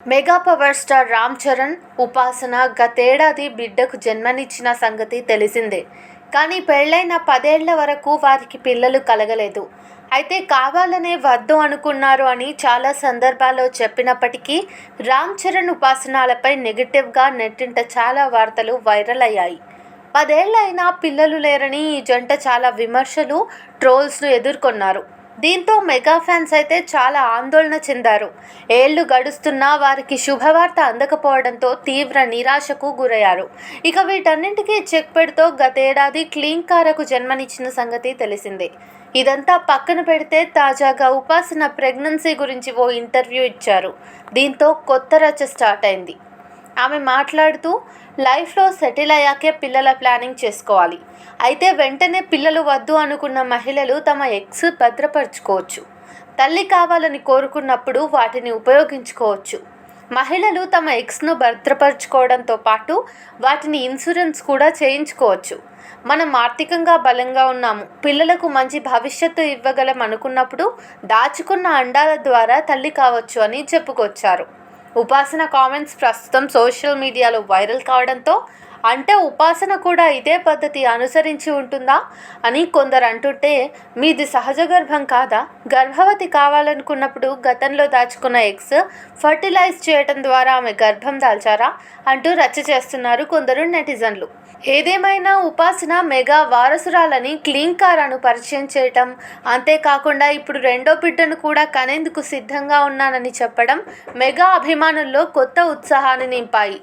Mega power star Ram Charan, ఉపాసన గతేడాది బిడ్డకు జన్మనిచ్చిన సంగతి తెలిసిందే. కానీ పెళ్లైన 10 ఏళ్ల వరకు వారికి పిల్లలు కలగలేదు. అయితే కావాలనే వద్దు అనుకున్నారు అని చాలా సందర్భాల్లో చెప్పినప్పటికీ రామ్ చరణ్, ఉపాసనలపై నెగిటివ్గా నెట్టింట చాలా వార్తలు వైరల్ అయ్యాయి. 10 ఏళ్లైనా పిల్లలు లేరని ఈ జంట చాలా విమర్శలు, ట్రోల్స్ను ఎదుర్కొన్నారు. దీంతో మెగా ఫ్యాన్స్ అయితే చాలా ఆందోళన చెందారు. ఏళ్లు గడుస్తున్నా వారికి శుభవార్త అందకపోవడంతో తీవ్ర నిరాశకు గురయ్యారు. ఇక వీటన్నింటికీ చెక్ పెడుతూ గతేడాది క్లీంకారకు జన్మనిచ్చిన సంగతి తెలిసిందే. ఇదంతా పక్కన పెడితే తాజాగా ఉపాసన ప్రెగ్నెన్సీ గురించి ఓ ఇంటర్వ్యూ ఇచ్చారు. దీంతో కొత్త రచ్చ స్టార్ట్ అయింది. ఆమె మాట్లాడుతూ లైఫ్లో సెటిల్ అయ్యాకే పిల్లల ప్లానింగ్ చేసుకోవాలి. అయితే వెంటనే పిల్లలు వద్దు అనుకున్న మహిళలు తమ ఎగ్స్ భద్రపరుచుకోవచ్చు. తల్లి కావాలని కోరుకున్నప్పుడు వాటిని ఉపయోగించుకోవచ్చు. మహిళలు తమ ఎగ్స్ను భద్రపరుచుకోవడంతో పాటు వాటిని ఇన్సూరెన్స్ కూడా చేయించుకోవచ్చు. మనం ఆర్థికంగా బలంగా ఉన్నాము, పిల్లలకు మంచి భవిష్యత్తు ఇవ్వగలం అనుకున్నప్పుడు దాచుకున్న అండాల ద్వారా తల్లి కావచ్చు అని చెప్పుకొచ్చారు. ఉపాసన కామెంట్స్ ప్రస్తుతం సోషల్ మీడియాలో వైరల్ కావడంతో అంటే ఉపాసన కూడా ఇదే పద్ధతి అనుసరించి ఉంటుందా అని కొందరు అంటుంటే, మీది సహజ గర్భం కాదా? గర్భవతి కావాలనుకున్నప్పుడు గతంలో దాచుకున్న ఎగ్స్ ఫర్టిలైజ్ చేయడం ద్వారా ఆమె గర్భం దాల్చారా అంటూ రచ్చ చేస్తున్నారు కొందరు నెటిజన్లు. ఏదేమైనా ఉపాసన మెగా వారసురాలని క్లీంకారాను పరిచయం చేయటం, అంతేకాకుండా ఇప్పుడు రెండో బిడ్డను కూడా కనేందుకు సిద్ధంగా ఉన్నానని చెప్పడం మెగా అభిమానుల్లో కొత్త ఉత్సాహాన్ని నింపాయి.